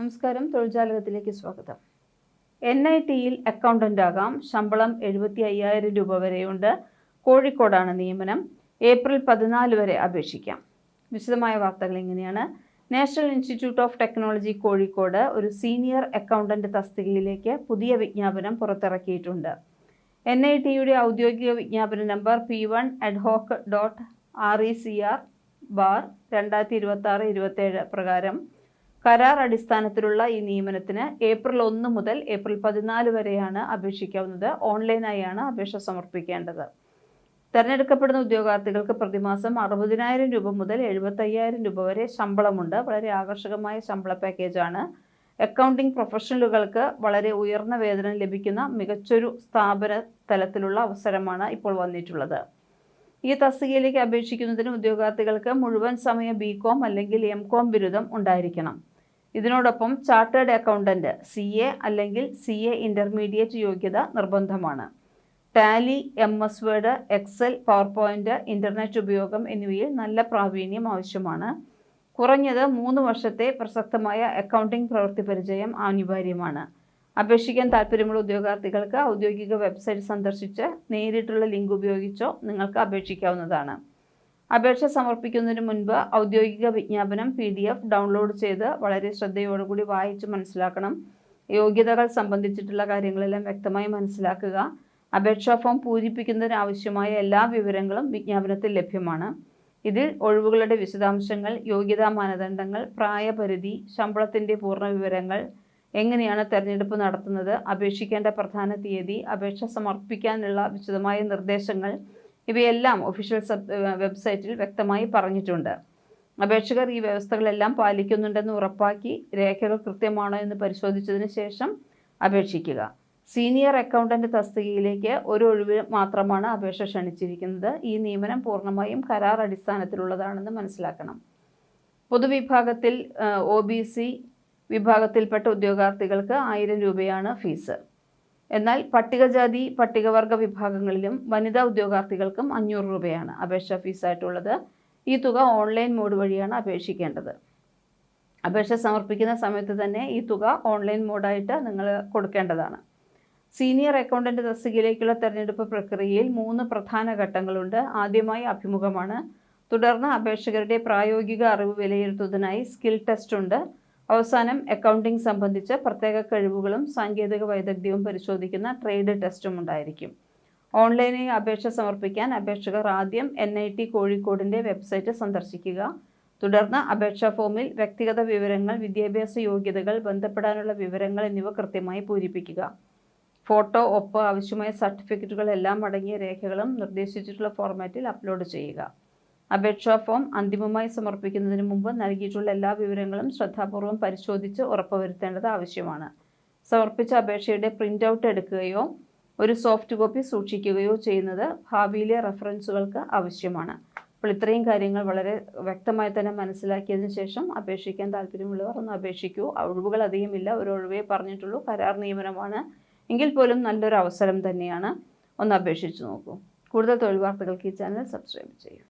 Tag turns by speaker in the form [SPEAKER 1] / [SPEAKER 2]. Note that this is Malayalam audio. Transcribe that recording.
[SPEAKER 1] നമസ്കാരം, തൊഴിൽജാലകത്തിലേക്ക് സ്വാഗതം. NITയിൽ അക്കൗണ്ടന്റ് ആകാം. ശമ്പളം 75,000 രൂപ വരെയുണ്ട്. കോഴിക്കോടാണ് നിയമനം. ഏപ്രിൽ 14 വരെ അപേക്ഷിക്കാം. വിശദമായ വാർത്തകൾ ഇങ്ങനെയാണ്. National institute of technology Kozhikode ഒരു സീനിയർ അക്കൗണ്ടന്റ് തസ്തികയിലേക്ക് പുതിയ വിജ്ഞാപനം പുറത്തിറക്കിയിട്ടുണ്ട്. NITയുടെ ഔദ്യോഗിക വിജ്ഞാപന നമ്പർ P1adhoc.RECR/2026-27 പ്രകാരം കരാർ അടിസ്ഥാനത്തിലുള്ള ഈ നിയമനത്തിന് ഏപ്രിൽ 1 മുതൽ ഏപ്രിൽ 14 വരെയാണ് അപേക്ഷിക്കാവുന്നത്. ഓൺലൈനായാണ് അപേക്ഷ സമർപ്പിക്കേണ്ടത്. തിരഞ്ഞെടുക്കപ്പെടുന്ന ഉദ്യോഗാർത്ഥികൾക്ക് പ്രതിമാസം 60,000 രൂപ മുതൽ 75,000 രൂപ വരെ ശമ്പളമുണ്ട്. വളരെ ആകർഷകമായ ശമ്പള പാക്കേജാണ്. അക്കൗണ്ടിംഗ് പ്രൊഫഷണലുകൾക്ക് വളരെ ഉയർന്ന വേതനം ലഭിക്കുന്ന മികച്ചൊരു സ്ഥാപന തലത്തിലുള്ള അവസരമാണ് ഇപ്പോൾ വന്നിട്ടുള്ളത്. ഈ തസ്തികയിലേക്ക് അപേക്ഷിക്കുന്നതിന് ഉദ്യോഗാർത്ഥികൾക്ക് മുഴുവൻ സമയ BCom അല്ലെങ്കിൽ MCom ബിരുദം ഉണ്ടായിരിക്കണം. ഇതിനോടൊപ്പം ചാർട്ടേഡ് അക്കൗണ്ടന്റ് CA അല്ലെങ്കിൽ CA ഇന്റർമീഡിയറ്റ് യോഗ്യത നിർബന്ധമാണ്. Tally, MS Word, Excel, PowerPoint, internet ഉപയോഗം എന്നിവയിൽ നല്ല പ്രാവീണ്യം ആവശ്യമാണ്. കുറഞ്ഞത് 3 വർഷത്തെ പ്രസക്തമായ അക്കൗണ്ടിംഗ് പ്രവൃത്തി പരിചയം അനിവാര്യമാണ്. അപേക്ഷിക്കാൻ താൽപ്പര്യമുള്ള ഉദ്യോഗാർത്ഥികൾക്ക് ഔദ്യോഗിക വെബ്സൈറ്റ് സന്ദർശിച്ച് നേരിട്ടുള്ള ലിങ്ക് ഉപയോഗിച്ചോ നിങ്ങൾക്ക് അപേക്ഷിക്കാവുന്നതാണ്. അപേക്ഷ സമർപ്പിക്കുന്നതിന് മുൻപ് ഔദ്യോഗിക വിജ്ഞാപനം PDF ഡൗൺലോഡ് ചെയ്ത് വളരെ ശ്രദ്ധയോടുകൂടി വായിച്ച് മനസ്സിലാക്കണം. യോഗ്യതകൾ സംബന്ധിച്ചിട്ടുള്ള കാര്യങ്ങളെല്ലാം വ്യക്തമായി മനസ്സിലാക്കുക. അപേക്ഷാ ഫോം പൂരിപ്പിക്കുന്നതിന് ആവശ്യമായ എല്ലാ വിവരങ്ങളും വിജ്ഞാപനത്തിൽ ലഭ്യമാണ്. ഇതിൽ ഒഴിവുകളുടെ വിശദാംശങ്ങൾ, യോഗ്യതാ മാനദണ്ഡങ്ങൾ, പ്രായപരിധി, ശമ്പളത്തിൻ്റെ പൂർണ്ണ വിവരങ്ങൾ, എങ്ങനെയാണ് തെരഞ്ഞെടുപ്പ് നടത്തുന്നത്, അപേക്ഷിക്കേണ്ട പ്രധാന തീയതി, അപേക്ഷ സമർപ്പിക്കാനുള്ള വിശദമായ നിർദ്ദേശങ്ങൾ ഇവയെല്ലാം ഒഫീഷ്യൽ വെബ്സൈറ്റിൽ വ്യക്തമായി പറഞ്ഞിട്ടുണ്ട്. അപേക്ഷകർ ഈ വ്യവസ്ഥകളെല്ലാം പാലിക്കുന്നുണ്ടെന്ന് ഉറപ്പാക്കി രേഖകൾ കൃത്യമാണോ എന്ന് പരിശോധിച്ചതിന് ശേഷം അപേക്ഷിക്കുക. സീനിയർ അക്കൗണ്ടന്റ് തസ്തികയിലേക്ക് ഒരു ഒഴിവ് മാത്രമാണ് അപേക്ഷ ക്ഷണിച്ചിരിക്കുന്നത്. ഈ നിയമനം പൂർണ്ണമായും കരാർ അടിസ്ഥാനത്തിലുള്ളതാണെന്ന് മനസ്സിലാക്കണം. പൊതുവിഭാഗത്തിൽ OBC വിഭാഗത്തിൽപ്പെട്ട ഉദ്യോഗാർത്ഥികൾക്ക് 1000 രൂപയാണ് ഫീസ്. എന്നാൽ പട്ടികജാതി പട്ടികവർഗ വിഭാഗങ്ങളിലും വനിതാ ഉദ്യോഗാർത്ഥികൾക്കും 500 രൂപയാണ് അപേക്ഷാ ഫീസായിട്ടുള്ളത്. ഈ തുക ഓൺലൈൻ മോഡ് വഴിയാണ് അപേക്ഷിക്കേണ്ടത്. അപേക്ഷ സമർപ്പിക്കുന്ന സമയത്ത് തന്നെ ഈ തുക ഓൺലൈൻ മോഡായിട്ട് നിങ്ങൾ കൊടുക്കേണ്ടതാണ്. സീനിയർ അക്കൗണ്ടന്റ് തസ്തികയിലേക്കുള്ള തെരഞ്ഞെടുപ്പ് പ്രക്രിയയിൽ 3 പ്രധാന ഘട്ടങ്ങളുണ്ട്. ആദ്യമായി അഭിമുഖമാണ്. തുടർന്ന് അപേക്ഷകരുടെ പ്രായോഗിക അറിവ് വിലയിരുത്തുന്നതിനായി സ്കിൽ ടെസ്റ്റ് ഉണ്ട്. അവസാനം അക്കൗണ്ടിംഗ് സംബന്ധിച്ച് പ്രത്യേക കഴിവുകളും സാങ്കേതിക വൈദഗ്ധ്യവും പരിശോധിക്കുന്ന ട്രേഡ് ടെസ്റ്റും ഉണ്ടായിരിക്കും. ഓൺലൈനായി അപേക്ഷ സമർപ്പിക്കാൻ അപേക്ഷകർ ആദ്യം NIT കോഴിക്കോടിൻ്റെ വെബ്സൈറ്റ് സന്ദർശിക്കുക. തുടർന്ന് അപേക്ഷാ ഫോമിൽ വ്യക്തിഗത വിവരങ്ങൾ, വിദ്യാഭ്യാസ യോഗ്യതകൾ, ബന്ധപ്പെടാനുള്ള വിവരങ്ങൾ എന്നിവ കൃത്യമായി പൂരിപ്പിക്കുക. ഫോട്ടോ, ഒപ്പ്, ആവശ്യമായ സർട്ടിഫിക്കറ്റുകൾ എല്ലാം അടങ്ങിയ രേഖകളും നിർദ്ദേശിച്ചിട്ടുള്ള ഫോർമാറ്റിൽ അപ്ലോഡ് ചെയ്യുക. അപേക്ഷാ ഫോം അന്തിമമായി സമർപ്പിക്കുന്നതിന് മുമ്പ് നൽകിയിട്ടുള്ള എല്ലാ വിവരങ്ങളും ശ്രദ്ധാപൂർവം പരിശോധിച്ച് ഉറപ്പുവരുത്തേണ്ടത് ആവശ്യമാണ്. സമർപ്പിച്ച അപേക്ഷയുടെ പ്രിൻ്റ് ഔട്ട് എടുക്കുകയോ ഒരു സോഫ്റ്റ് കോപ്പി സൂക്ഷിക്കുകയോ ചെയ്യുന്നത് ഭാവിയിലെ റെഫറൻസുകൾക്ക് ആവശ്യമാണ്. അപ്പോൾ ഇത്രയും കാര്യങ്ങൾ വളരെ വ്യക്തമായി തന്നെ മനസ്സിലാക്കിയതിന് ശേഷം അപേക്ഷിക്കാൻ താല്പര്യമുള്ളവർ ഒന്ന് അപേക്ഷിക്കൂ. ഒഴിവുകൾ അധികമില്ല, ഒരു ഒഴിവേ പറഞ്ഞിട്ടുള്ളൂ. കരാർ നിയമനമാണ് എങ്കിൽ പോലും നല്ലൊരു അവസരം തന്നെയാണ്. ഒന്ന് അപേക്ഷിച്ച് നോക്കൂ. കൂടുതൽ തൊഴിൽ വാർത്തകൾക്ക് ഈ ചാനൽ സബ്സ്ക്രൈബ് ചെയ്യൂ.